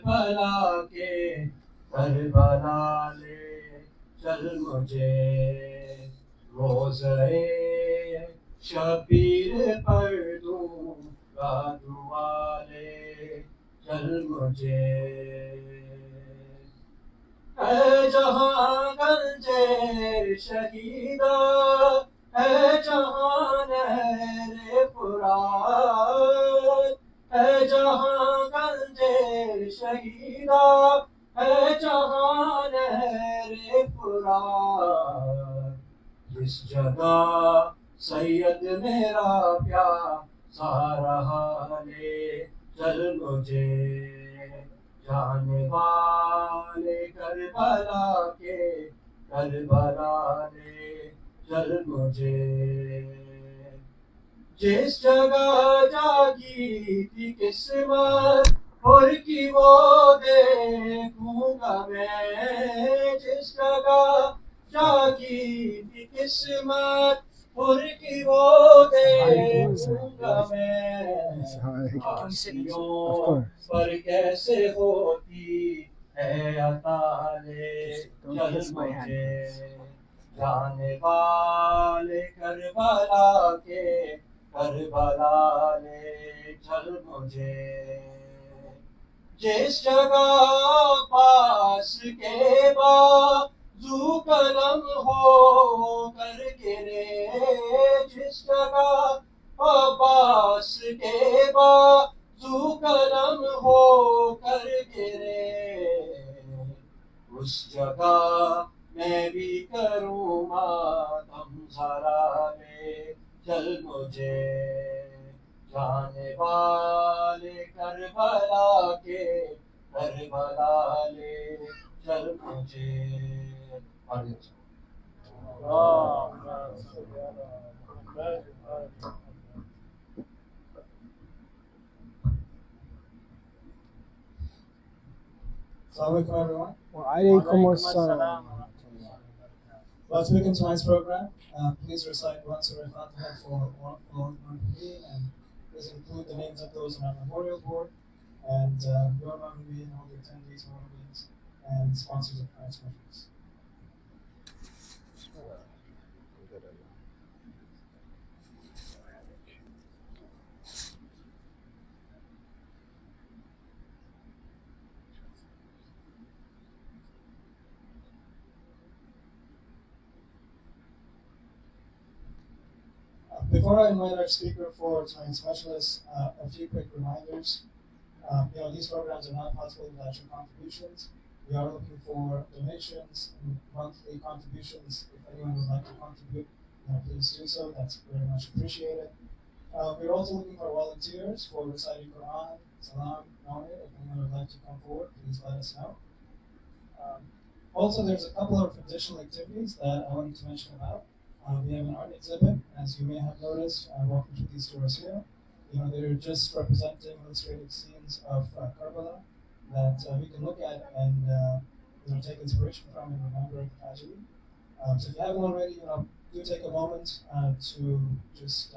Karbala के Karbala ले चल मुझे रोज़े शबीर पर दूंगा दुआ ले चल मुझे है जहाँ गंजे शहीदा है जहाँ नहरे फुरात है जहाँ गंजे शहीदा है जहाँ नहरे फुरात जिस जगह सैयद मेरा प्यासा रहा ले चल मुझे जाने वाले करबला के करबला ले चल मुझे जिस जगह जागी थी किस्मत और की वो देखूंगा मैं जिस जगह जागी थी किस्मत और की वो देखूंगा मैं आसियों पर कैसे होती है अता ले चल मुझे जाने वाले करबला के करबला ले चल मुझे जिस जगह पास के बाजू कलम हो कर गिरे जिस जगह पास के बाजू कलम हो कर गिरे उस जगह मैं भी करूँ मातम ज़रा ले चल मुझे जाने वाले करबला के करबला ले चल मुझे Assalamu alaikum everyone. Walaikum assalam. Let's begin tonight's program. Please recite one Surah Al-Fatiha for one me, and please include the names of those on our memorial board, and your Imam and all the attendees, Muharram and sponsors of tonight's measures. Before I invite our speaker for tonight's specialist, a few quick reminders. These programs are not possible without your contributions. We are looking for donations and monthly contributions. If anyone would like to contribute, please do so. That's very much appreciated. We're also looking for volunteers for reciting Quran, Salam, Nawir. If anyone would like to come forward, please let us know. Also, there's a couple of additional activities that I wanted to mention about. We have an art exhibit, as you may have noticed, walking through these doors here. They're just representing illustrated scenes of Karbala that we can look at and take inspiration from and remember the tragedy. So if you haven't already, do take a moment to just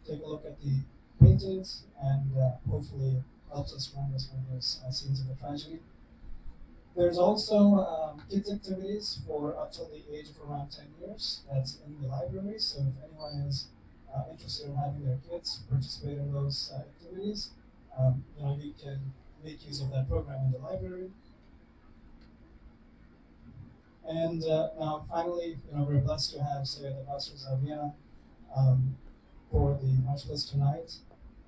take a look at the paintings and hopefully helps us remember some of those scenes of the tragedy. There's also kids activities for up till the age of around 10 years. That's in the library. So if anyone is interested in having their kids participate in those activities, you can make use of that program in the library. And now finally, we're blessed to have Abbas Razavain for the majlis tonight.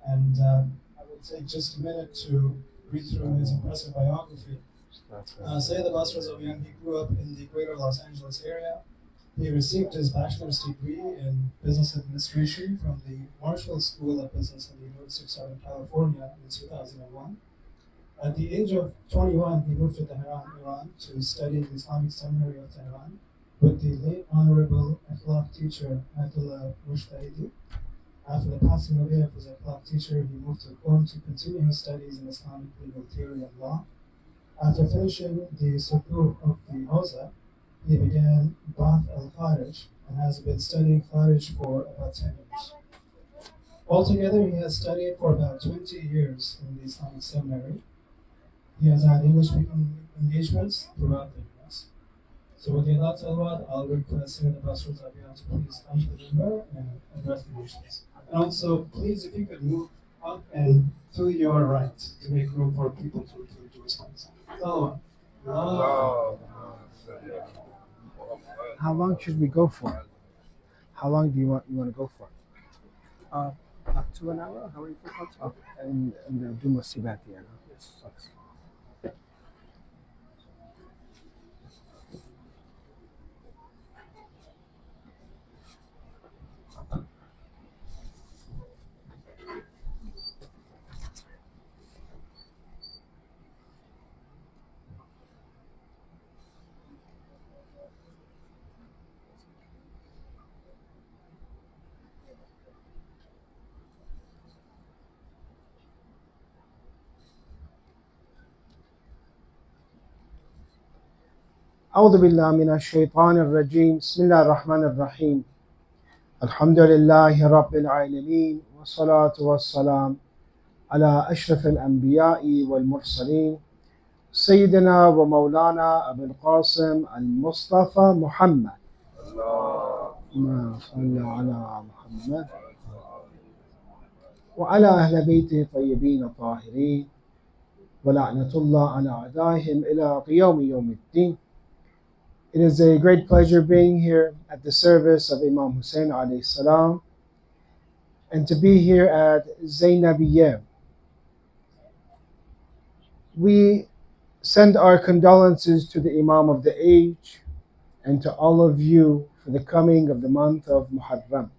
And I will take just a minute to read through his impressive biography. Abbas Razavain, he grew up in the greater Los Angeles area. He received his bachelor's degree in business administration from the Marshall School of Business at the University of Southern California in 2001. At the age of 21, he moved to Tehran, Iran, to study at the Islamic Seminary of Tehran with the late Honorable Akhlaq teacher Ayatollah Mushtahidi. After the passing away of his Akhlaq teacher, he moved to Qom to continue his studies in Islamic legal theory and law. After finishing the Sukur of the Hawza, he began Ba'ath al-Kharij and has been studying Kharij for about 10 years. Altogether, he has studied for about 20 years in the Islamic Seminary. He has had English-speaking engagements throughout the U.S. So with the Allah Talawat, I'll request Sayyid Abbas Razavain to please come to the member and address the issues. And also, please, if you could move up and to your right to make room for people to respond. So, How long should we go for? How long do you want to go for? Up to an hour. How are you for Okay. And do musibat يعني. Yes. أعوذ بالله من الشيطان الرجيم بسم الله الرحمن الرحيم الحمد لله رب العالمين والصلاة والسلام على أشرف الأنبياء والمرسلين سيدنا ومولانا أبي القاسم المصطفى محمد اللهم صل على محمد وعلى أهل بيته الطيبين الطاهرين ولعنة الله على أعدائهم إلى يوم الدين. It is a great pleasure being here at the service of Imam Hussein alayhi salam and to be here at Zainabiyya. We send our condolences to the Imam of the age and to all of you for the coming of the month of Muharram.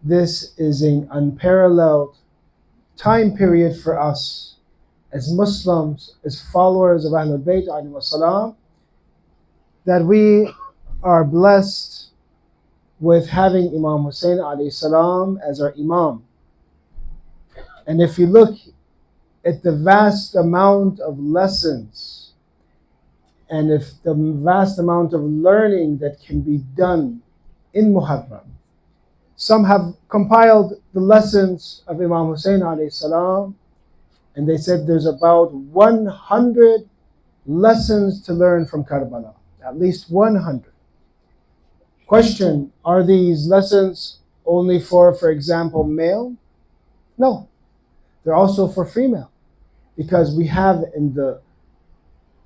This is an unparalleled time period for us as Muslims, as followers of Ahlul Bayt alayhi salam, that we are blessed with having Imam Hussein alayhi salam as our Imam. And if you look at the vast amount of lessons and if the vast amount of learning that can be done in Muharram, some have compiled the lessons of Imam Hussein alayhi salam, and they said there's about 100 lessons to learn from Karbala, at least 100. Question, are these lessons only for example, male? No, they're also for female, because we have in the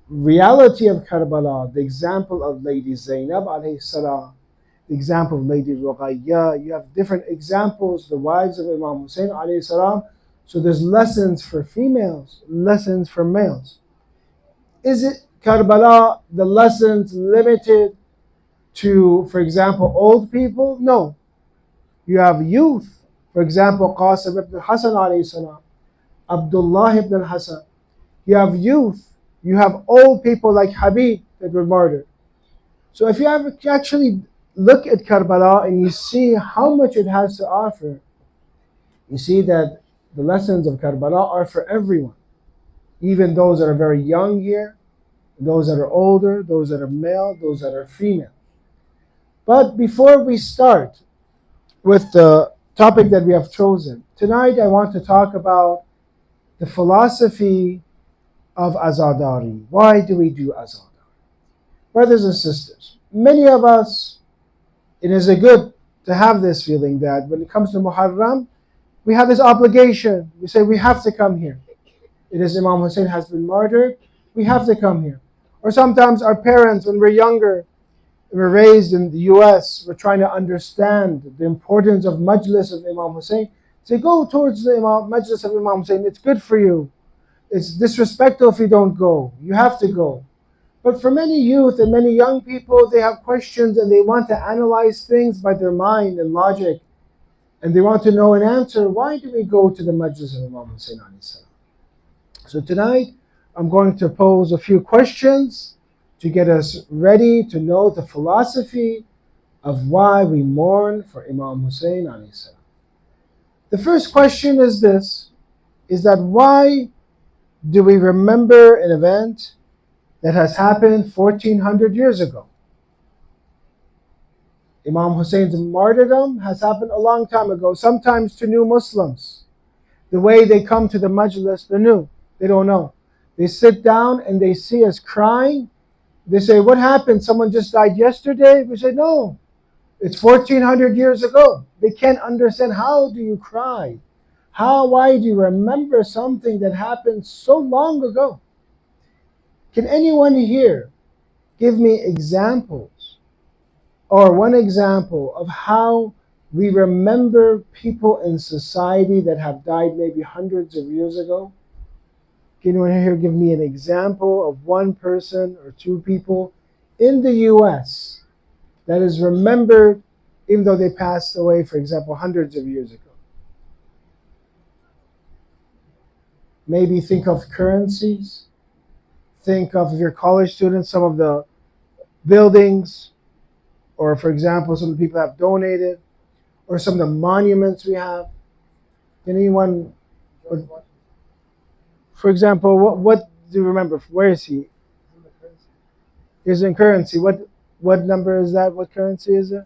reality of Karbala the example of Lady Zainab alayhi salam, the example of Lady Ruqayya. You have different examples, the wives of Imam Hussein alayhi salam. So there's lessons for females, lessons for males. Is it Karbala, the lessons limited to, for example, old people? No. You have youth. For example, Qasim ibn Hassan alayhi salam, Abdullah ibn Hassan. You have youth. You have old people like Habib that were martyred. So if you actually look at Karbala and you see how much it has to offer, you see that the lessons of Karbala are for everyone. Even those that are very young here, those that are older, those that are male, those that are female. But before we start with the topic that we have chosen, tonight I want to talk about the philosophy of Azadari. Why do we do Azadari? Brothers and sisters, many of us, it is a good to have this feeling that when it comes to Muharram, we have this obligation. We say we have to come here. It is Imam Hussein has been martyred, we have to come here. Or sometimes our parents, when we're younger, we're raised in the US, we're trying to understand the importance of Majlis of Imam Hussein. Say, go towards the Majlis of Imam Hussein, it's good for you. It's disrespectful if you don't go. You have to go. But for many youth and many young people, they have questions and they want to analyze things by their mind and logic. And they want to know an answer. Why do we go to the Majlis of Imam Hussein alayhi salam? So tonight, I'm going to pose a few questions to get us ready to know the philosophy of why we mourn for Imam Hussein alayhi salam. The first question is this, is that why do we remember an event that has happened 1400 years ago? Imam Hussein's martyrdom has happened a long time ago, sometimes to new Muslims. The way they come to the majlis, they're new, they don't know. They sit down and they see us crying. They say, what happened? Someone just died yesterday? We say, no, it's 1400 years ago. They can't understand. How do you cry? Why do you remember something that happened so long ago? Can anyone here give me examples, or one example of how we remember people in society that have died maybe hundreds of years ago? Can anyone here give me an example of one person or two people in the US that is remembered even though they passed away, for example, hundreds of years ago? Maybe think of currencies. Think of, if you're college students, some of the buildings, or for example, some of the people have donated, or some of the monuments we have. Anyone, for example, what do you remember? Where is he? He's in currency. What number is that? What currency is it?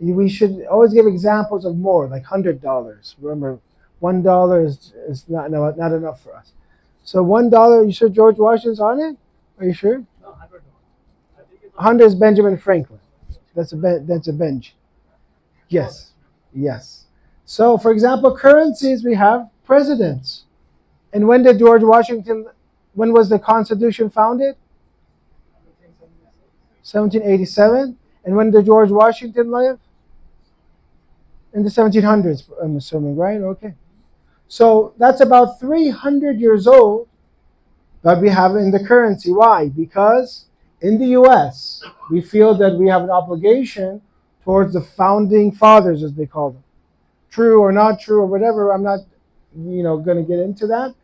We should always give examples of more, like $100. Remember, $1 is not enough for us. So $1, you sure George Washington's on it? Are you sure? No, $100. I think it's 100 is Benjamin Franklin. That's a bench. Yes. Yes. So, for example, currencies, we have presidents. And when did when was the Constitution founded? 1787. And when did George Washington live? In the 1700s, I'm assuming, right? Okay. So that's about 300 years old that we have in the currency. Why? Because in the US, we feel that we have an obligation towards the founding fathers, as they call them. True or not true or whatever, I'm not going to get into that.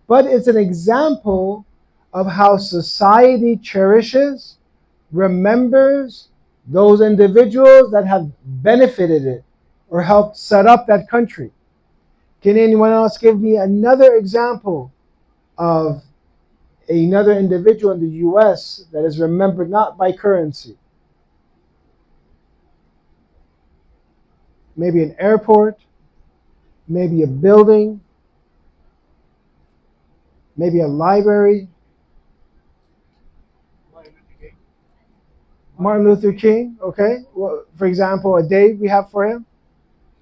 But it's an example of how society cherishes, remembers those individuals that have benefited it or helped set up that country. Can anyone else give me another example of another individual in the US that is remembered not by currency? Maybe an airport, maybe a building, maybe a library. Martin Luther King, okay. Well, for example, a day we have for him.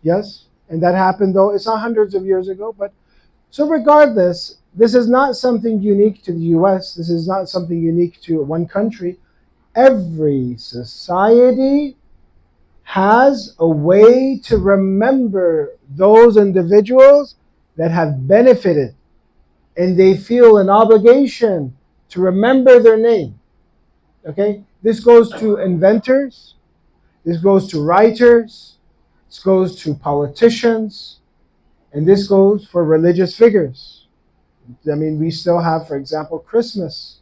Yes, and that happened, though it's not hundreds of years ago. But so regardless, this is not something unique to the US. This is not something unique to one country. Every society has a way to remember those individuals that have benefited, and they feel an obligation to remember their name. Okay? This goes to inventors, this goes to writers, this goes to politicians, and this goes for religious figures. I mean, we still have, for example, Christmas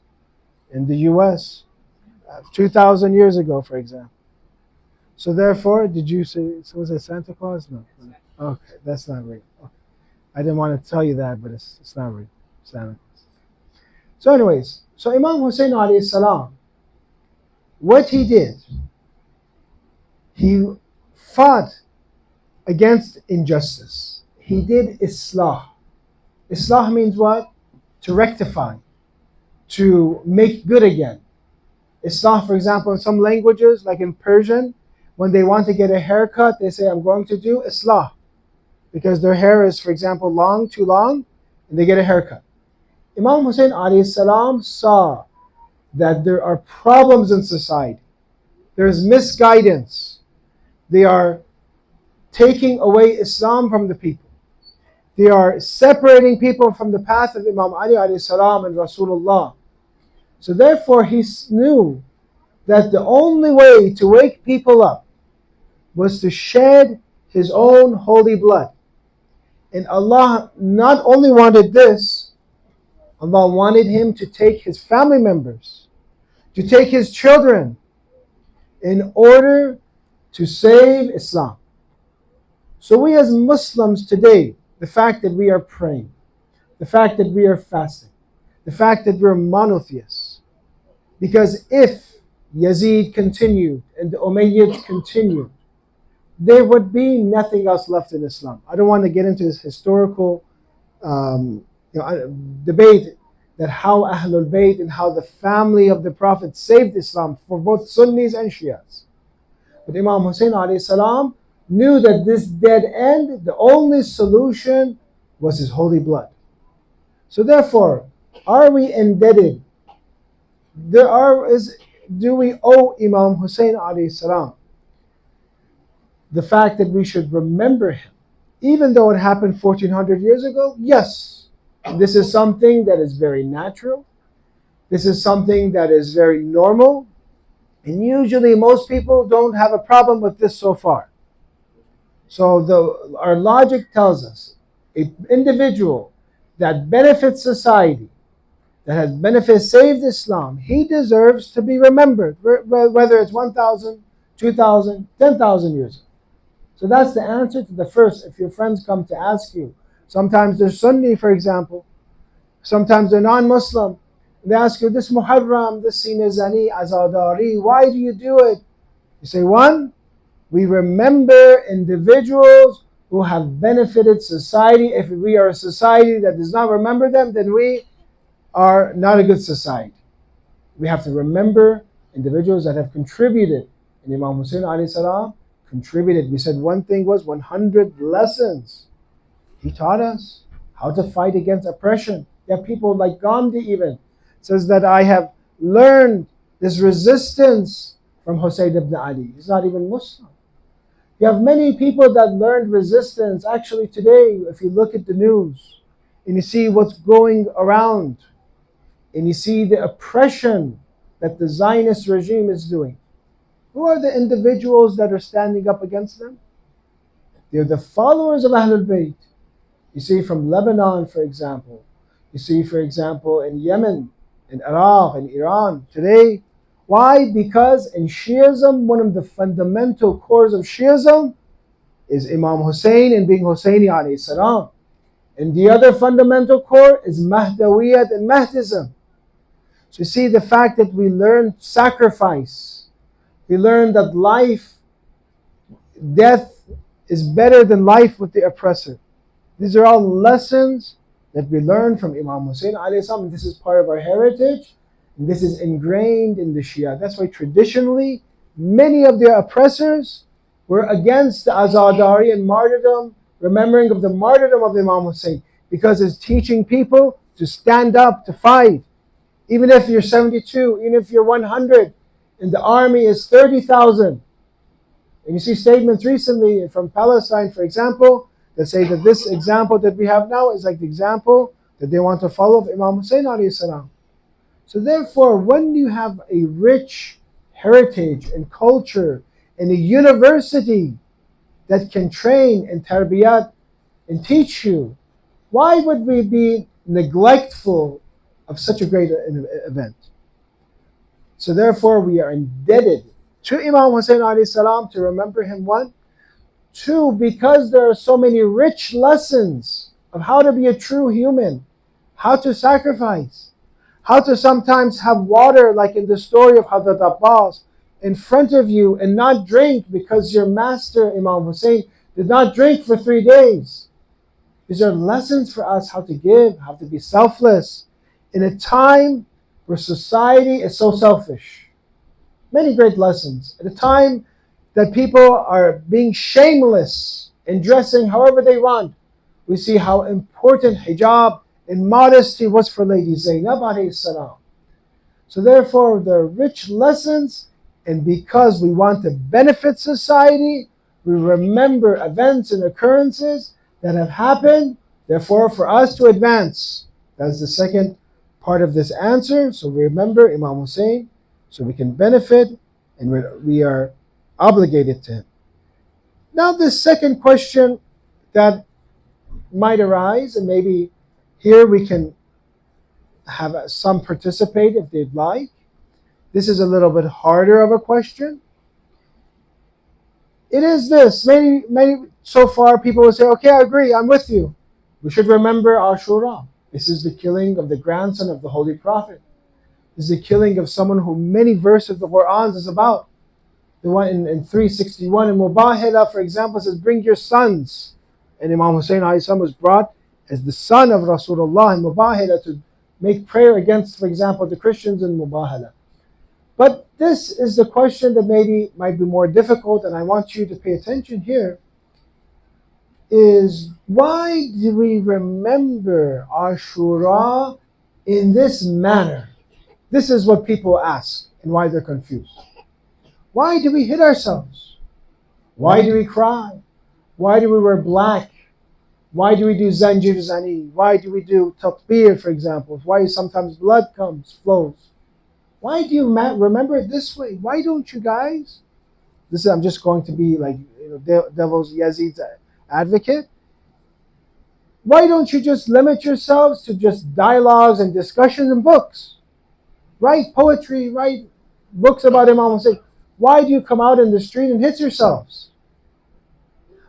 in the US 2,000 years ago, for example. So therefore, did you say, so was it Santa Claus? No. Okay, that's not real. Okay. I didn't want to tell you that, but it's not real. Santa Claus. So anyways, so Imam Hussein alayhi salam, what he did, he fought against injustice. He did Islah. Islah means what? To rectify, to make good again. Islah, for example, in some languages, like in Persian, when they want to get a haircut, they say, I'm going to do Islah. Because their hair is, for example, too long, and they get a haircut. Imam Hussein alayhi salam saw that there are problems in society. There's misguidance. They are taking away Islam from the people. They are separating people from the path of Imam Ali alayhi salam and Rasulullah. So therefore he knew that the only way to wake people up was to shed his own holy blood. And Allah not only wanted this, Allah wanted him to take his family members, to take his children, in order to save Islam. So we as Muslims today, the fact that we are praying, the fact that we are fasting, the fact that we're monotheists, because if Yazid continued and the Umayyads continued, there would be nothing else left in Islam. I don't want to get into this historical debate that how Ahlul Bayt and how the family of the Prophet saved Islam for both Sunnis and Shias. But Imam Hussein alayhi salam knew that this dead end, the only solution was his holy blood. So therefore, are we indebted? Do we owe Imam Hussein alayhi salam the fact that we should remember him? Even though it happened 1400 years ago, yes. This is something that is very natural. This is something that is very normal. And usually most people don't have a problem with this so far. So our logic tells us an individual that benefits society, that has saved Islam, he deserves to be remembered, whether it's 1,000, 2,000, 10,000 years ago. So that's the answer to the first. If your friends come to ask you, sometimes they're Sunni, for example, sometimes they're non-Muslim, they ask you, this Muharram, this Sinazani, Azadari, why do you do it? You say, one, we remember individuals who have benefited society. If we are a society that does not remember them, then we are not a good society. We have to remember individuals that have contributed. And Imam Hussein alayhi salam contributed. We said one thing was 100 lessons. He taught us how to fight against oppression. You have people like Gandhi even says that I have learned this resistance from Hussein ibn Ali. He's not even Muslim. You have many people that learned resistance. Actually today, if you look at the news and you see what's going around and you see the oppression that the Zionist regime is doing, who are the individuals that are standing up against them? They're the followers of Ahlul Bayt. You see from Lebanon, for example. You see, for example, in Yemen, in Iraq, in Iran today. Why? Because in Shiism, one of the fundamental cores of Shiism is Imam Hussein and being Husseini alayhi salam. And the other fundamental core is Mahdawiyat and Mahdism. So you see the fact that we learn sacrifice. We learn that death is better than life with the oppressor. These are all lessons that we learn from Imam Hussein alayhi salam. This is part of our heritage. And this is ingrained in the Shia. That's why traditionally, many of their oppressors were against the Azadari and martyrdom, remembering of the martyrdom of Imam Hussein, because it's teaching people to stand up, to fight. Even if you're 72, even if you're 100, and the army is 30,000. And you see statements recently from Palestine, for example, that say that this example that we have now is like the example that they want to follow of Imam Hussein alayhi salam. So therefore, when you have a rich heritage and culture and a university that can train in tarbiyat and teach you, why would we be neglectful of such a great event? So therefore, we are indebted to Imam Hussein alayhi salam to remember him, one. Two, because there are so many rich lessons of how to be a true human, how to sacrifice, how to sometimes have water, like in the story of Hazrat Abbas, in front of you and not drink because your master, Imam Hussein, did not drink for 3 days. These are lessons for us how to give, how to be selfless in a time where society is so selfish. Many great lessons. At a time that people are being shameless and dressing however they want, we see how important hijab and modesty was for Lady Zainab alayhi salam. So therefore, there are rich lessons, and because we want to benefit society, we remember events and occurrences that have happened, therefore for us to advance. That's the second part of this answer. So we remember Imam Hussein, so we can benefit, and we are obligated to him. Now this second question that might arise, and maybe here we can have some participate if they'd like. This is a little bit harder of a question. It is this. Many so far people will say, okay, I agree, I'm with you. We should remember Ashra. This is the killing of the grandson of the Holy Prophet. This is the killing of someone who many verses of the Quran is about. The one in 361 in Mubahila, for example, says, bring your sons. And Imam Hussein was brought as the son of Rasulullah in Mubahila make prayer against, for example, the Christians in Mubahala. But this is the question that maybe might be more difficult, and I want you to pay attention here, is why do we remember Ashura in this manner? This is what people ask and why they're confused. Why do we hit ourselves? Why do we cry? Why do we wear black? Why do we do zanjir zani? Why do we do tatbir, for example? Why sometimes blood flows? Why do you remember it this way? Why don't you guys? This is, I'm just going to be like, devil's Yazid's advocate. Why don't you just limit yourselves to just dialogues and discussions and books? Write poetry, write books about Imam Hussein. Why do you come out in the street and hit yourselves?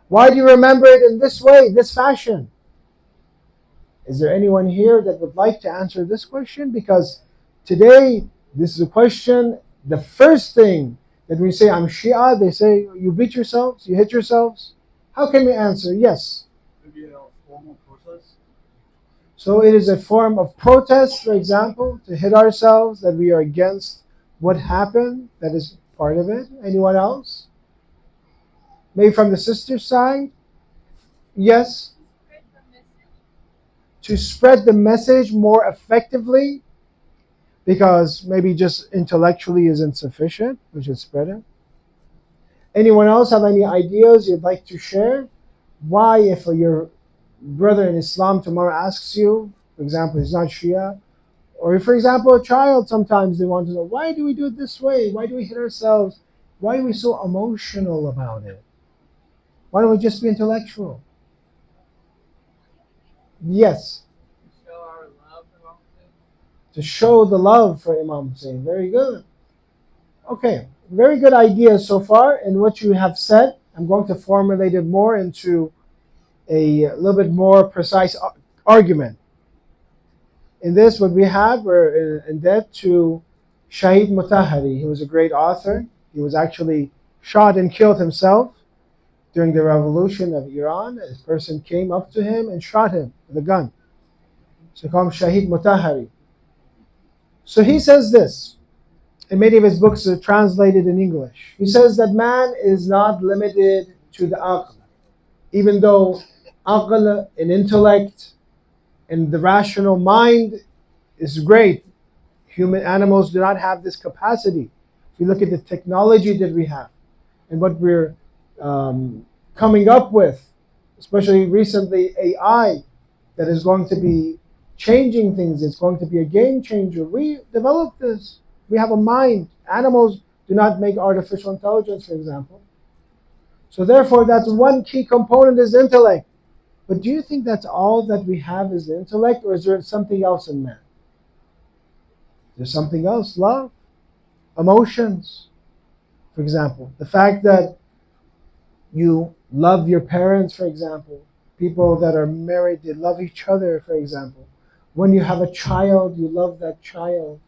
Why do you remember it in this way, this fashion? Is there anyone here that would like to answer this question? Because today, this is a question, the first thing that we say, I'm Shia, they say, you beat yourselves, you hit yourselves. How can we answer? Yes. Maybe a form of process. So it is a form of protest, for example, to hit ourselves, that we are against what happened. That is part of it. Anyone else? Maybe from the sister's side? Yes. To spread the message more effectively, because maybe just intellectually is insufficient, we should spread it. Anyone else have any ideas you'd like to share? Why, if your brother in Islam tomorrow asks you, for example, he's not Shia, or if, for example, a child, sometimes they want to know, why do we do it this way? Why do we hit ourselves? Why are we so emotional about it? Why don't we just be intellectual? Yes. Show our love for Imam Hussein. To show the love for Imam Hussein. Very good. Okay, very good ideas so far in what you have said. I'm going to formulate it more into a little bit more precise argument. In this, what we have, we're in debt to Shahid Mutahari. He was a great author. He was actually shot and killed himself during the revolution of Iran. A person came up to him and shot him with a gun. So called Shahid Mutahari. So he says this, and many of his books are translated in English. He says that man is not limited to the aql, even though aql and intellect and the rational mind is great. Human animals do not have this capacity. If you look at the technology that we have and what we're coming up with, especially recently AI, that is going to be changing things. It's going to be a game changer. We developed this. We have a mind. Animals do not make artificial intelligence, for example. So therefore, that's one key component is intellect. But do you think that's all that we have is the intellect, or is there something else in man? There's something else, love, emotions. For example, the fact that you love your parents, for example. People that are married, they love each other, for example. When you have a child, you love that child.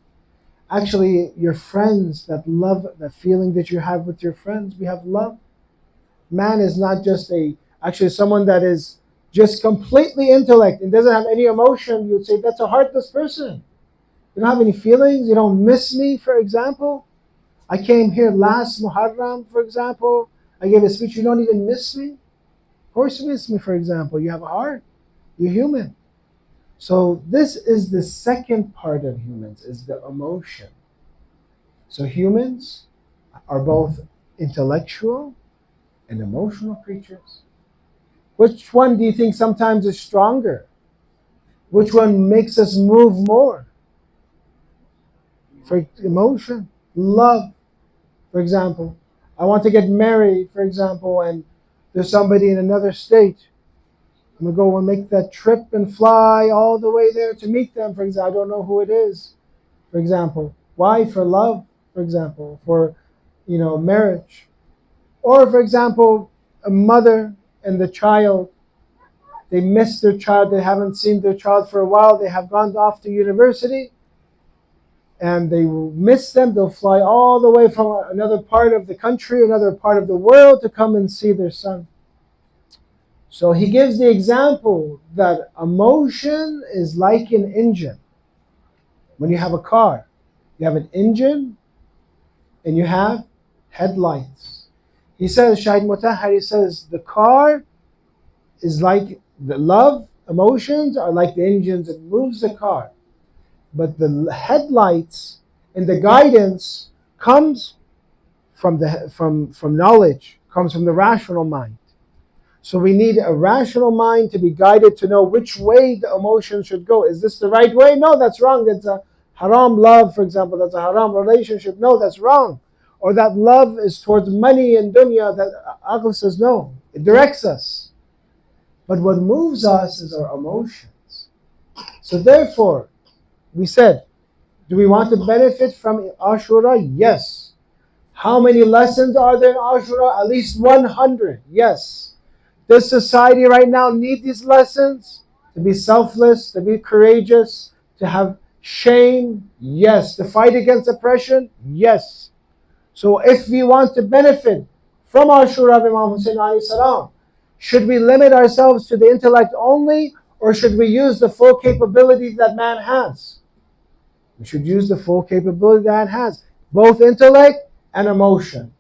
Actually, your friends, that love, that feeling that you have with your friends, we have love. Man is not just actually someone that is just completely intellect and doesn't have any emotion. You would say that's a heartless person. You don't have any feelings. You don't miss me, for example. I came here last Muharram, for example. I gave a speech. You don't even miss me. Of course you miss me, for example. You have a heart. You're human. So this is the second part of humans, is the emotion. So humans are both intellectual and emotional creatures. Which one do you think sometimes is stronger? Which one makes us move more? For emotion, love, for example. I want to get married, for example, and there's somebody in another state. I'm going to go and make that trip and fly all the way there to meet them, for example. I don't know who it is, for example. Why? For love, for example, for marriage. Or, for example, a mother and the child. They miss their child. They haven't seen their child for a while. They have gone off to university. And they will miss them. They'll fly all the way from another part of the country, another part of the world to come and see their son. So he gives the example that emotion is like an engine. When you have a car, you have an engine and you have headlights. He says, Shahid Mutahhar, he says, the car is like the love, emotions are like the engines that moves the car. But the headlights and the guidance comes from knowledge, comes from the rational mind. So we need a rational mind to be guided to know which way the emotion should go. Is this the right way? No, that's wrong. That's a haram love, for example. That's a haram relationship. No, that's wrong. Or that love is towards money and dunya. That Aql says no. It directs us. But what moves us is our emotions. So therefore, we said, do we want to benefit from Ashura? Yes. How many lessons are there in Ashura? At least 100. Yes. Does society right now need these lessons? To be selfless, to be courageous, to have shame? Yes. To fight against oppression? Yes. So if we want to benefit from Ashura of Imam Hussein alayhi salam, should we limit ourselves to the intellect only, or should we use the full capability that man has? We should use the full capability that man has, both intellect and emotion.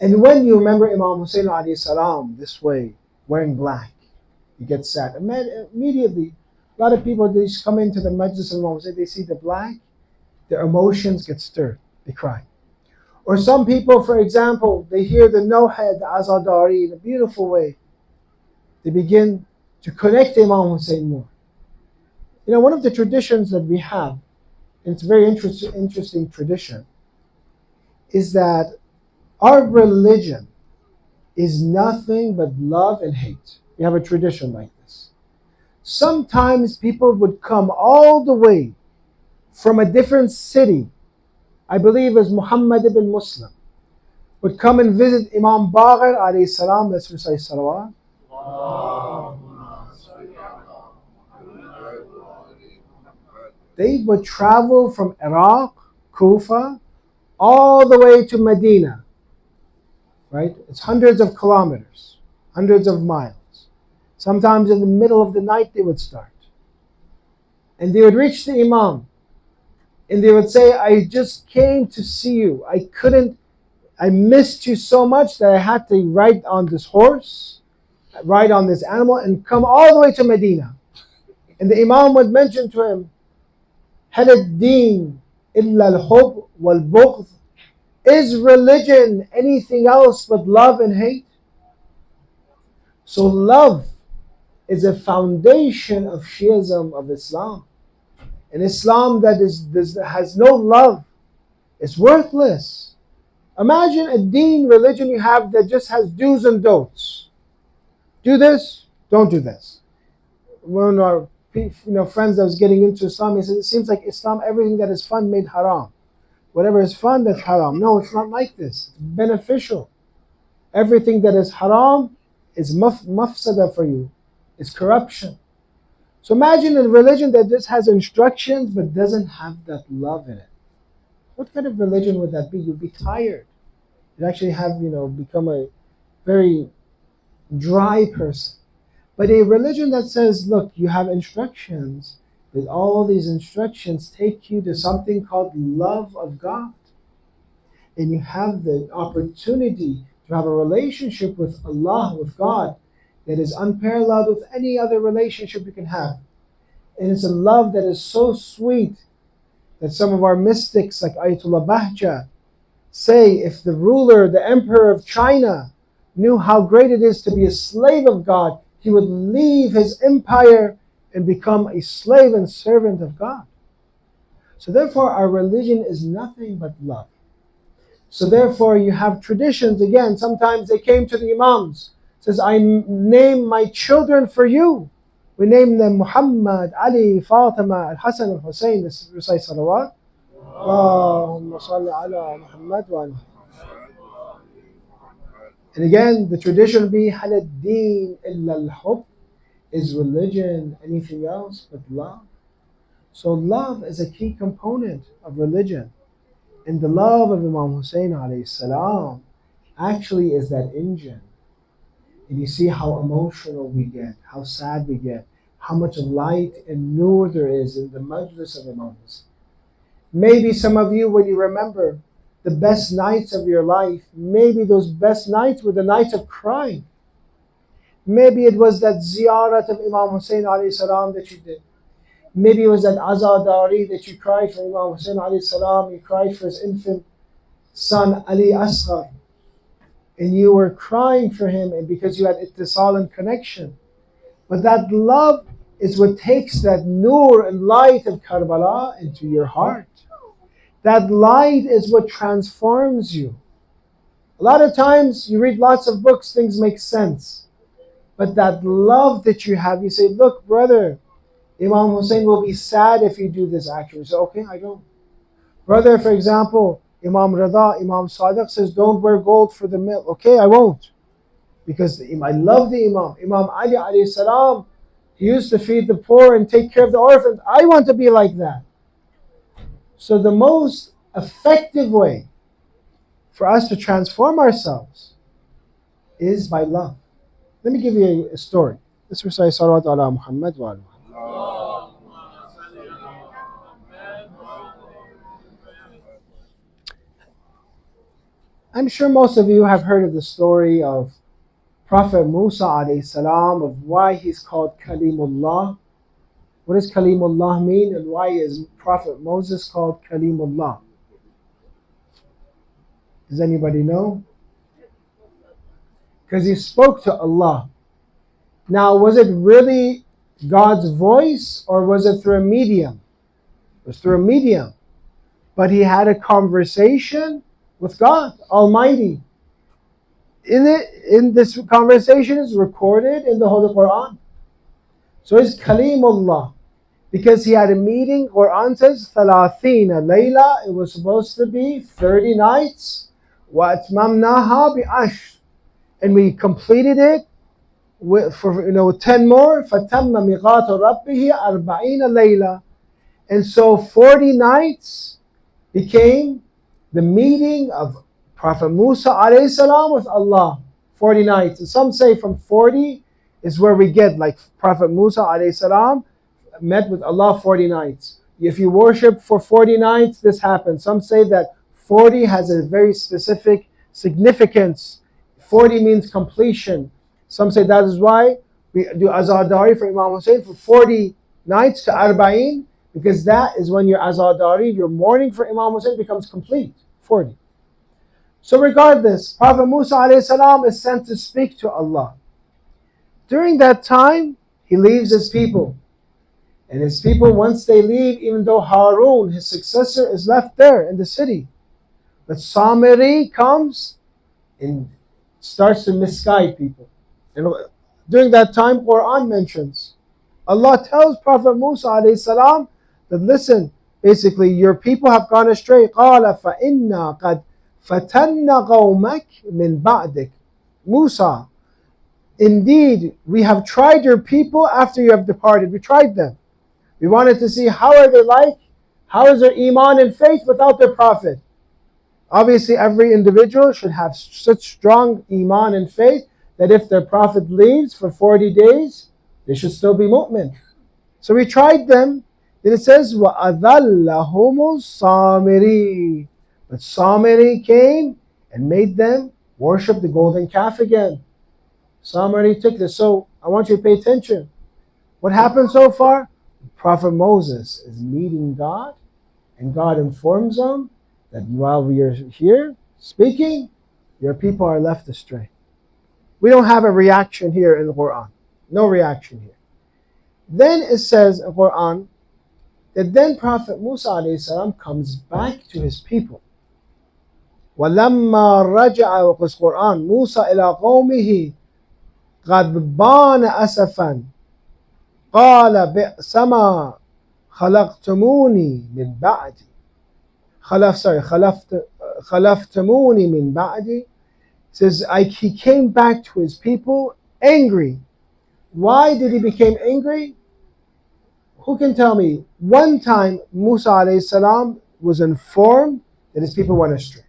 And when you remember Imam Hussein alayhi salam this way, wearing black, you get sad. Immediately, a lot of people, they just come into the majlis of Imam Hussein, they see the black, their emotions get stirred, they cry. Or some people, for example, they hear the no-head, the azadari, in a beautiful way. They begin to connect to Imam Hussein more. You know, one of the traditions that we have, and it's a very interesting tradition, is that our religion is nothing but love and hate. We have a tradition like this. Sometimes people would come all the way from a different city. I believe as Muhammad ibn Muslim would come and visit Imam Baqir alayhi salam. Let's recite salawat. They would travel from Iraq, Kufa, all the way to Medina. Right? It's hundreds of kilometers, hundreds of miles. Sometimes in the middle of the night they would start. And they would reach the Imam. And they would say, I just came to see you. I missed you so much that I had to ride on this horse, ride on this animal, and come all the way to Medina. And the Imam would mention to him, هل الدين إلا الحب والبغض? Is religion anything else but love and hate? So love is a foundation of Shiism, of Islam. An Islam that has no love is worthless. Imagine a deen religion you have that just has do's and don'ts. Do this, don't do this. One of our friends that was getting into Islam, he said, it seems like Islam, everything that is fun made haram. Whatever is fun, that's haram. No, it's not like this. It's beneficial. Everything that is haram is mafsada for you. It's corruption. So imagine a religion that just has instructions but doesn't have that love in it. What kind of religion would that be? You'd be tired. You'd actually have, become a very dry person. But a religion that says, look, you have instructions, but all these instructions take you to something called love of God. And you have the opportunity to have a relationship with Allah, with God, that is unparalleled with any other relationship you can have. And it's a love that is so sweet that some of our mystics like Ayatollah Bahja say if the ruler, the emperor of China knew how great it is to be a slave of God, he would leave his empire and become a slave and servant of God. So therefore our religion is nothing but love. So therefore you have traditions. Again, sometimes they came to the Imams. Says, I name my children for you. We name them Muhammad, Ali, Fatima, Al-Hasan, Al-Hussein. Let's recite salawat. Allahumma salli ala Muhammad wa ala. And again, the tradition would be Hal ad-din illa al-hub. Is religion anything else but love? So love is a key component of religion. And the love of Imam Hussein alayhi salam actually is that engine. And you see how emotional we get, how sad we get, how much light and nur there is in the majlis of Imam Hussein. Maybe some of you, when you remember the best nights of your life, maybe those best nights were the nights of crying. Maybe it was that ziyarat of Imam Hussein alayhi salam that you did. Maybe it was that azadari that you cried for Imam Hussein alayhi salam. You cried for his infant son Ali Asghar. And you were crying for him and because you had ittisal and connection. But that love is what takes that nur and light of Karbala into your heart. That light is what transforms you. A lot of times you read lots of books, things make sense. But that love that you have, you say, look, brother, Imam Hussein will be sad if you do this action. You say, okay, I don't. Brother, for example, Imam Rada, Imam Sadiq says, don't wear gold for the milk. Okay, I won't. Because I love the Imam. Imam Ali alayhi salam, he used to feed the poor and take care of the orphans. I want to be like that. So the most effective way for us to transform ourselves is by love. Let me give you a story. Let's recite Salawat ala Muhammad wa ala Muhammad. I'm sure most of you have heard of the story of Prophet Musa alayhi salam, of why he's called Kalimullah. What does Kalimullah mean, and why is Prophet Moses called Kalimullah? Does anybody know? Because he spoke to Allah. Now, was it really God's voice, or was it through a medium? It was through a medium. But he had a conversation with God Almighty. In this conversation is recorded in the Holy Quran. So it's Kalimullah. Because he had a meeting, Quran says, ثَلَاثِينَ layla, it was supposed to be 30 nights. وَأَتْمَمْنَاهَا بِعَشْرٍ, and we completed it with 10 more. فَتَمَّ مِيقَاتُ رَبِّهِ 40 layla. And so 40 nights became the meeting of Prophet Musa alayhi salam with Allah. 40 nights. And some say from 40 is where we get, like Prophet Musa alayhi salam met with Allah 40 nights. If you worship for 40 nights, this happens. Some say that 40 has a very specific significance. 40 means completion. Some say that is why we do Azadari for Imam Hussein for 40 nights to Arba'in, because that is when your Azadari, your mourning for Imam Hussein becomes complete. 40. So regardless, Prophet Musa alayhi salam is sent to speak to Allah. During that time, he leaves his people. And his people, once they leave, even though Harun, his successor, is left there in the city, but Samiri comes and starts to misguide people. And during that time, Quran mentions, Allah tells Prophet Musa alayhi salam that, listen, basically, your people have gone astray. قَالَ فَإِنَّا قَدْ فَتَنَّ قَوْمَكَ مِنْ بَعْدِكَ. Musa, indeed, we have tried your people after you have departed. We tried them. We wanted to see how are they like, how is their iman and faith without their prophet. Obviously, every individual should have such strong iman and faith that if their prophet leaves for 40 days, they should still be mu'min. So we tried them. Then it says, وَأَذَلَّهُمُ الصَّامِرِي. But Samiri came and made them worship the golden calf again. Samiri took this. So I want you to pay attention. What happened so far? Prophet Moses is meeting God, and God informs him that while we are here speaking, your people are left astray. We don't have a reaction here in the Quran. No reaction here. Then it says in the Quran that then Prophet Musa alayhi salam comes back to his people. وَلَمَّا رَجَعَ وَقَسْ Quran مُوسَى إِلَىٰ قَوْمِهِ قَدْ بَانَ أَسَفًا قال بئس ما خلقتموني من بعدي خلفتموني من بعدي. Says he came back to his people angry. Why did he become angry? Who can tell me? One time Musa alayhi salam was informed that his people went astray.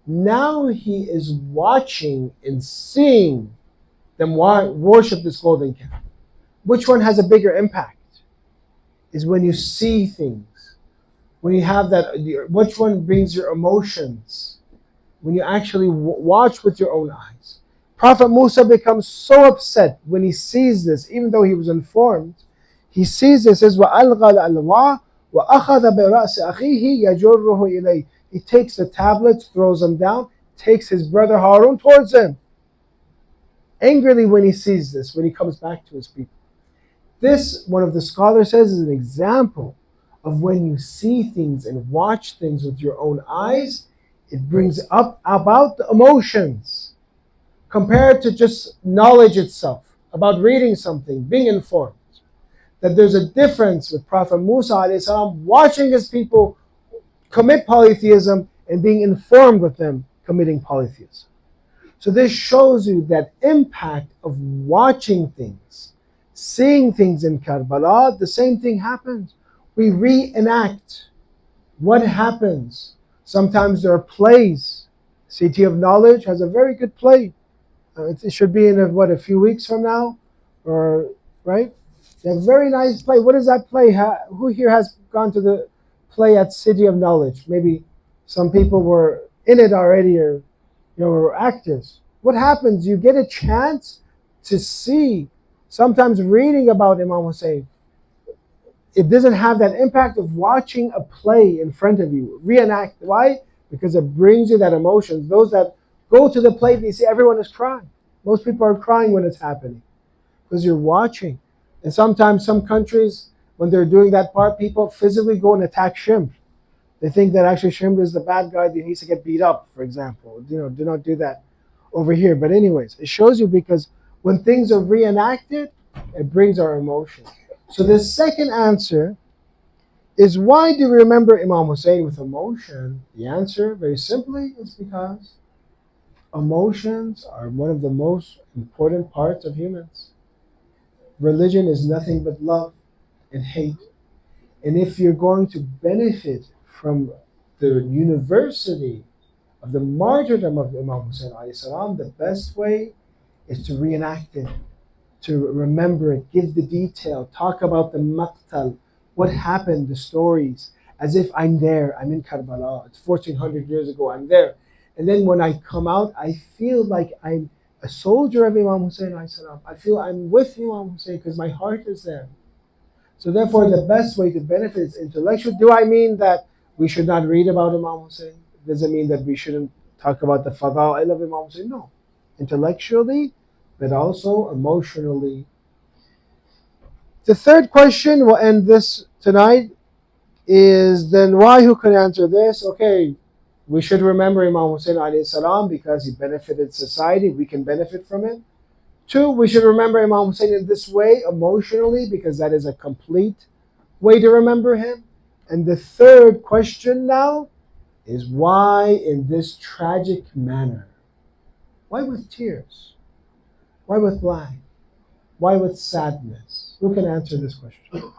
Now he is watching and seeing them worship this golden calf. Which one has a bigger impact? Is when you see things. When you have that, which one brings your emotions? When you actually watch with your own eyes. Prophet Musa becomes so upset when he sees this, even though he was informed. He sees this, says, وَأَلْغَى الْأَلْوَاحَ وَأَخَذَ بِرَأْسِ أَخِيهِ يَجُرُّهُ إِلَيْهِ. He takes the tablets, throws them down, takes his brother Harun towards him. Angrily when he sees this, when he comes back to his people. This, one of the scholars says, is an example of when you see things and watch things with your own eyes, it brings up about the emotions compared to just knowledge itself, about reading something, being informed. That there's a difference with Prophet Musa alayhi salam watching his people commit polytheism and being informed with them committing polytheism. So this shows you that impact of watching things, seeing things in Karbala. The same thing happens. We reenact what happens. Sometimes there are plays. City of Knowledge has a very good play. It should be in a few weeks from now, or right? They have a very nice play. What is that play? Who here has gone to the play at City of Knowledge? Maybe some people were in it already, or were actors. What happens? You get a chance to see. Sometimes reading about Imam Hussein, it doesn't have that impact of watching a play in front of you. Reenact. Why? Because it brings you that emotion. Those that go to the play, they see everyone is crying. Most people are crying when it's happening because you're watching. And sometimes some countries, when they're doing that part, people physically go and attack Shimr. They think that actually Shimr is the bad guy that needs to get beat up, for example. Do not do that over here. But anyways, it shows you because when things are reenacted, it brings our emotion. So the second answer is, why do we remember Imam Hussein with emotion? The answer, very simply, is because emotions are one of the most important parts of humans. Religion is nothing but love and hate. And if you're going to benefit from the university of the martyrdom of Imam Hussein alayhi salam, the best way is to reenact it, to remember it, give the detail, talk about the maqtal, what happened, the stories, as if I'm there, I'm in Karbala, it's 1400 years ago, I'm there. And then when I come out, I feel like I'm a soldier of Imam Hussein alayhi salam. I feel I'm with Imam Hussein because my heart is there. So therefore, the best way to benefit is intellectual. Do I mean that we should not read about Imam Hussein? Does it mean that we shouldn't talk about the fada'il of Imam Hussein? No. Intellectually, but also emotionally. The third question, we'll end this tonight, is then why? Who can answer this? Okay, we should remember Imam Hussein alayhi salam because he benefited society. We can benefit from it. 2, we should remember Imam Hussein in this way, emotionally, because that is a complete way to remember him. And the third question now is, why in this tragic manner? Why with tears? Why with blind? Why with sadness? Who can answer this question?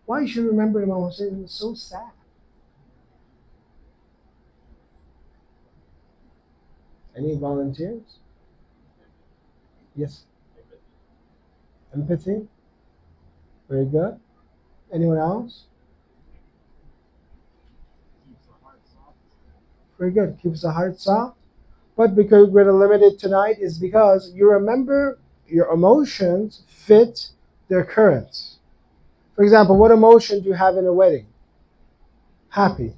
Why should we remember Imam Hussein? It was so sad. Any volunteers? Yes. Empathy. Very good. Anyone else? Very good. Keeps the heart soft. But because we're limited tonight is because you remember your emotions fit their currents. For example, what emotion do you have in a wedding? Happy.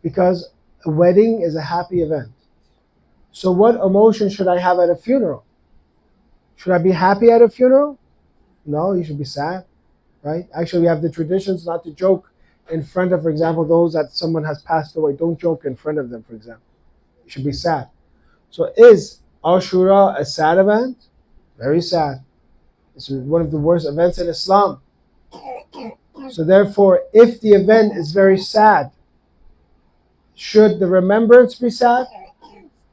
Because a wedding is a happy event. So what emotion should I have at a funeral? Should I be happy at a funeral? No, you should be sad, right? Actually, we have the traditions not to joke in front of, for example, those that someone has passed away. Don't joke in front of them, for example. You should be sad. So is Ashra a sad event? Very sad. It's one of the worst events in Islam. So therefore, if the event is very sad, should the remembrance be sad?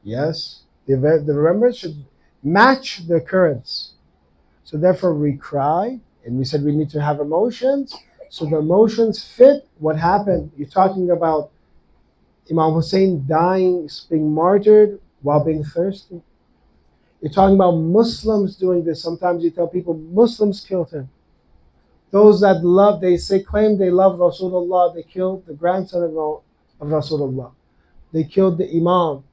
Yes. The remembrance should match the occurrence. So therefore we cry, and we said we need to have emotions. So the emotions fit what happened. You're talking about Imam Hussein dying, being martyred while being thirsty. You're talking about Muslims doing this. Sometimes you tell people Muslims killed him. Those that love, they say, claim they love Rasulullah, they killed the grandson of Rasulullah. They killed the Imam.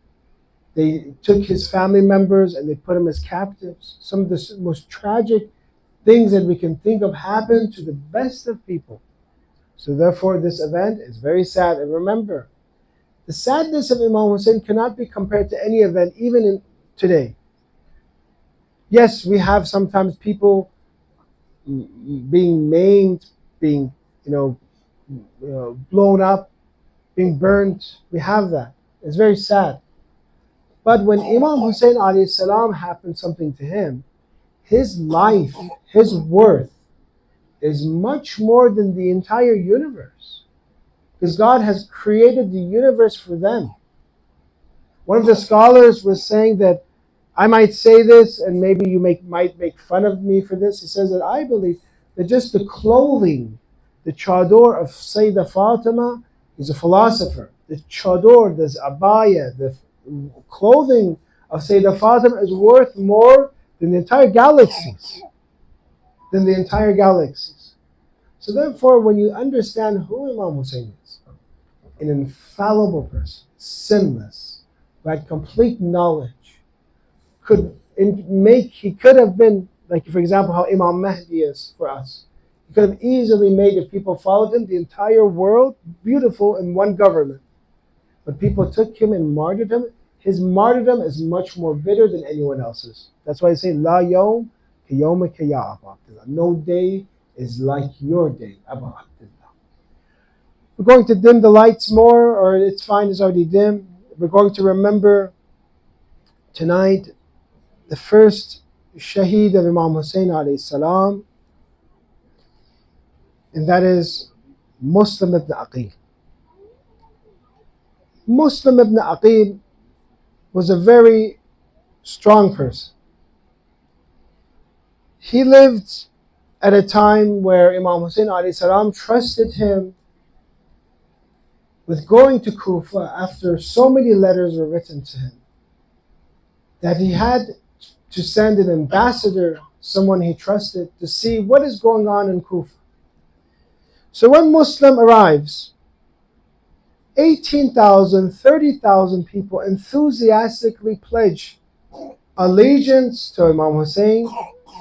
They took his family members and they put them as captives. Some of the most tragic things that we can think of happened to the best of people. So therefore, this event is very sad. And remember, the sadness of Imam Hussein cannot be compared to any event, even in today. Yes, we have sometimes people being maimed, being blown up, being burnt. We have that. It's very sad. But when Imam Hussein alayhi salam happened something to him, his life, his worth is much more than the entire universe. Because God has created the universe for them. One of the scholars was saying that I might say this and maybe you might make fun of me for this. He says that I believe that just the clothing, the chador of Sayyidah Fatima is a philosopher. The chador, the abaya, the clothing of Sayyidah Fatima is worth more than the entire galaxies. So therefore, when you understand who Imam Hussein is, an infallible person, sinless, who had complete knowledge, he could have been, like for example, how Imam Mahdi is for us. He could have easily made, if people followed him, the entire world beautiful in one government. But people took him and martyred him. His martyrdom is much more bitter than anyone else's. That's why I say, La yawm ka yawmika ya Abu Abdullah. No day is like your day, Abu Abdullah. We're going to dim the lights more, or it's fine, it's already dim. We're going to remember tonight the first shaheed of Imam Hussein alayhi salam, and that is Muslim ibn Aqil. Muslim ibn Aqil was a very strong person. He lived at a time where Imam Hussein alayhi salam trusted him with going to Kufa after so many letters were written to him that he had to send an ambassador, someone he trusted, to see what is going on in Kufa. So when Muslim arrives, 18,000, 30,000 people enthusiastically pledge allegiance to Imam Hussein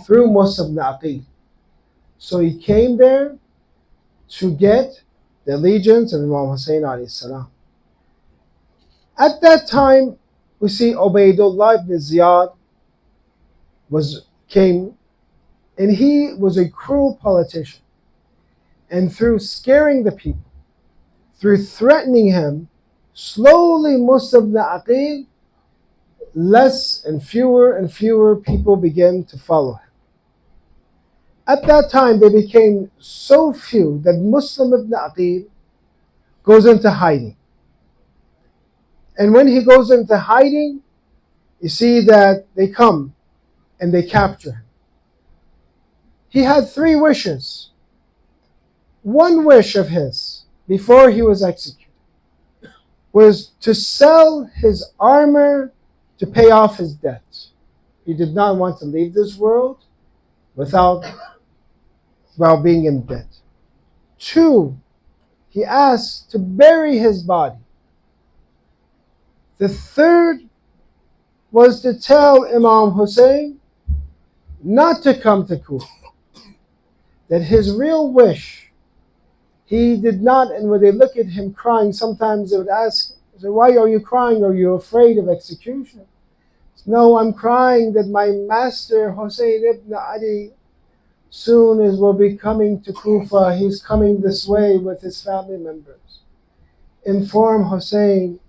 through Muslim ibn Aqil. So he came there to get the allegiance of Imam Hussein alayhi salam. At that time, we see Ubaydullah ibn Ziyad came, and he was a cruel politician. And through scaring the people, through threatening him, slowly Muslim ibn Aqil, less and fewer people began to follow him. At that time, they became so few that Muslim ibn Aqil goes into hiding. And when he goes into hiding, you see that they come and they capture him. He had 3 wishes. One wish of his, before he was executed, was to sell his armor to pay off his debts. He did not want to leave this world while being in debt. 2, he asked to bury his body. The 3rd was to tell Imam Hussein not to come to Kufa. That his real wish, he did not, and when they look at him crying, sometimes they would ask, why are you crying? Are you afraid of execution? No, I'm crying that my master Hussein ibn Ali soon will be coming to Kufa. He's coming this way with his family members. Inform Hussein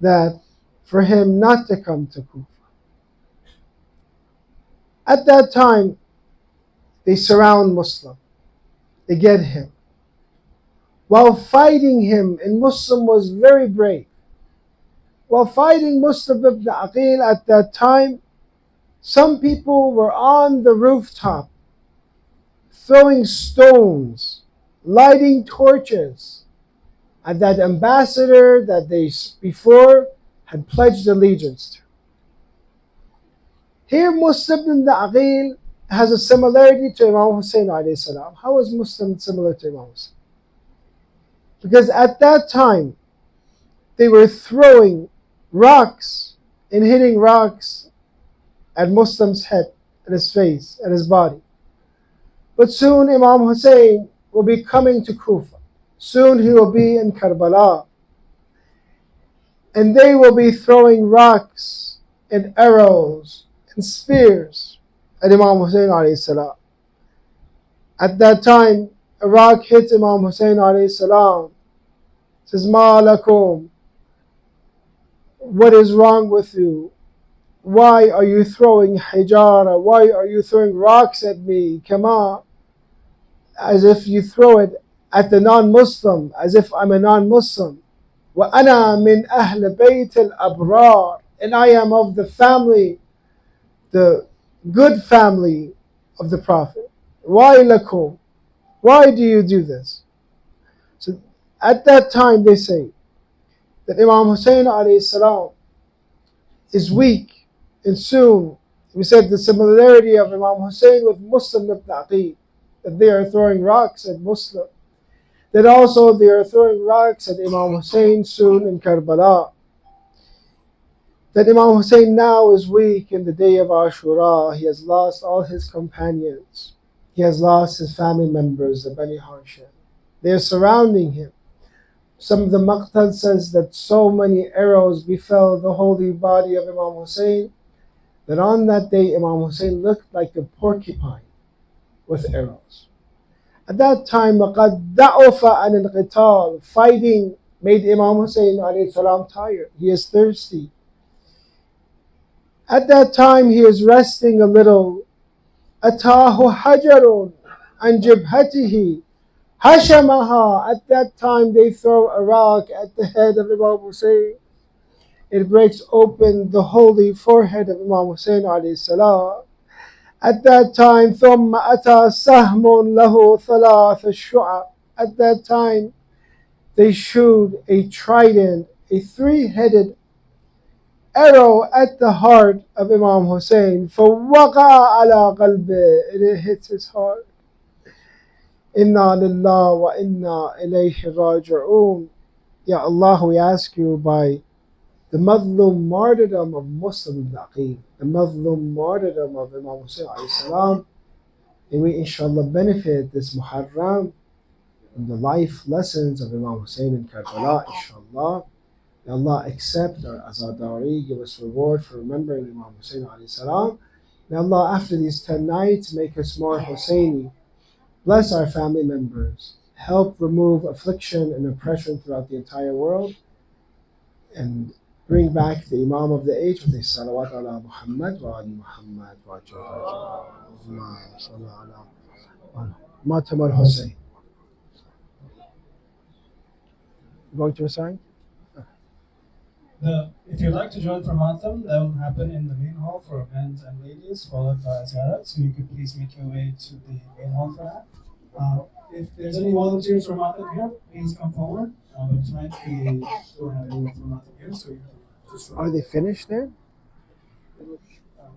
that for him not to come to Kufa. At that time, they surround Muslim. They get him. While fighting him, and Muslim was very brave. While fighting Muslim ibn Aqil at that time, some people were on the rooftop throwing stones, lighting torches at that ambassador that they before had pledged allegiance to. Here Muslim ibn Aqil has a similarity to Imam Hussein alayhi salam. How is Muslim similar to Imam Hussein? Because at that time, they were throwing rocks and hitting rocks at Muslim's head, at his face, at his body. But soon Imam Hussein will be coming to Kufa. Soon he will be in Karbala. And they will be throwing rocks and arrows and spears at Imam Hussein alayhi salam. At that time, a rock hits Imam Hussein alayhi salam. Says, Ma lakum, what is wrong with you? Why are you throwing hijara? Why are you throwing rocks at me? Kama, as if you throw it at the non-Muslim, as if I'm a non-Muslim. وَأَنَا مِنْ أَهْلِ بَيْتِ الْأَبْرَارِ, and I am of the family, the good family of the Prophet. Why lakum? Why do you do this? So at that time they say that Imam Hussein alayhi salam is weak, and soon we said the similarity of Imam Hussein with Muslim ibn Aqil, that they are throwing rocks at Muslim, that also they are throwing rocks at Imam Hussein soon in Karbala, that Imam Hussein now is weak in the day of Ashura. He has lost all his companions, he has lost his family members, the Bani Hashim. They are surrounding him. Some of the Maqtal says that so many arrows befell the holy body of Imam Hussein that on that day Imam Hussein looked like a porcupine with arrows. At that time, وَقَدْ دَعُفَ عَنِ الْقِتَالِ, fighting made Imam Hussein alayhi salam tired. He is thirsty. At that time, he is resting a little. أَتَاهُ حَجَرٌ عَنْ جِبْهَتِهِ Hashamaha. At that time, they throw a rock at the head of Imam Hussein. It breaks open the holy forehead of Imam Hussein alayhi salam. At that time, ثُمَّ أَتَى سَهْمٌ لَهُ ثَلَاثَ الشُّعَبْ. At that time, they shoot a trident, a three-headed arrow at the heart of Imam Hussein. فَوَقَعَ عَلَى قَلْبِهِ, and it hits his heart. Inna lillah wa inna ilayhi raji'un. Ya Allah, we ask you by the Muslim martyrdom of Muslim ibn Aqil, the Muslim martyrdom of Imam Hussein alayhi salam, and we inshallah benefit this Muharram from the life lessons of Imam Hussein in Karbala, inshallah. May Allah accept our azadari, give us reward for remembering Imam Hussein alayhi salam. May Allah, after these 10 nights, make us more Husseini. Bless our family members. Help remove affliction and oppression throughout the entire world. And bring back the Imam of the age with a salawat ala Muhammad wa ali Muhammad wa Matam al Hussein. Going to recite? If you'd like to join for Matam, that will happen in the main hall for men's and ladies, followed by Ziyarat. So you could please make your way to the main hall for that. If there's any volunteers for Matam here, please come forward. But tonight we don't have anyone for Matam here, so you can just Are they finished there?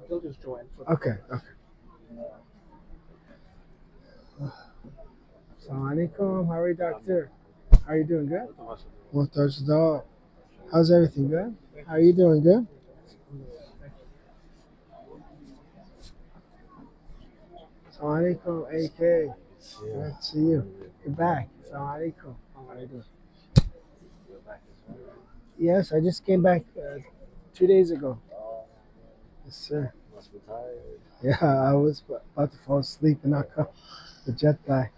they'll just join. Okay. Assalamu alaikum. How are you, doctor? How are you doing? Good? Muhtaj. How's everything? Good? How are you doing? Good? Assalamu alaikum, AK. Good to see you. You're back. Assalamu alaikum. How are you doing? Yes, I just came back 2 days ago. Yes, sir. Must be tired. Yeah, I was about to fall asleep and not come. The jet lag.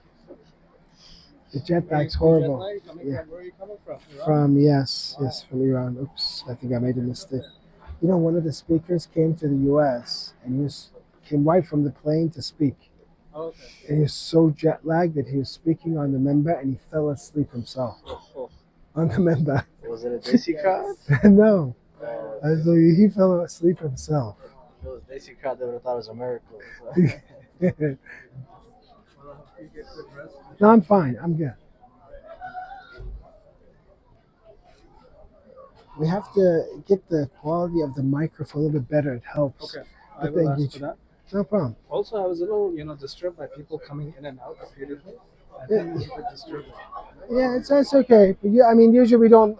The jet lag's horrible. Yeah. Where are you coming from? From from Iran. Oops, I think I made a mistake. You know, one of the speakers came to the U.S. and he came right from the plane to speak. Oh, okay. And he was so jet lagged that he was speaking on the member and he fell asleep himself on the member. Was it a Desi crowd? No, he fell asleep himself. If it was a Desi crowd, they would have thought it was a miracle. No, I'm fine. I'm good. We have to get the quality of the microphone a little bit better. It helps. Okay. I will ask for that. No problem. Also, I was a little, disturbed by people coming in and out repeatedly. I Yeah. think it was a bit disturbing. Yeah, it's okay. But I mean, usually we don't.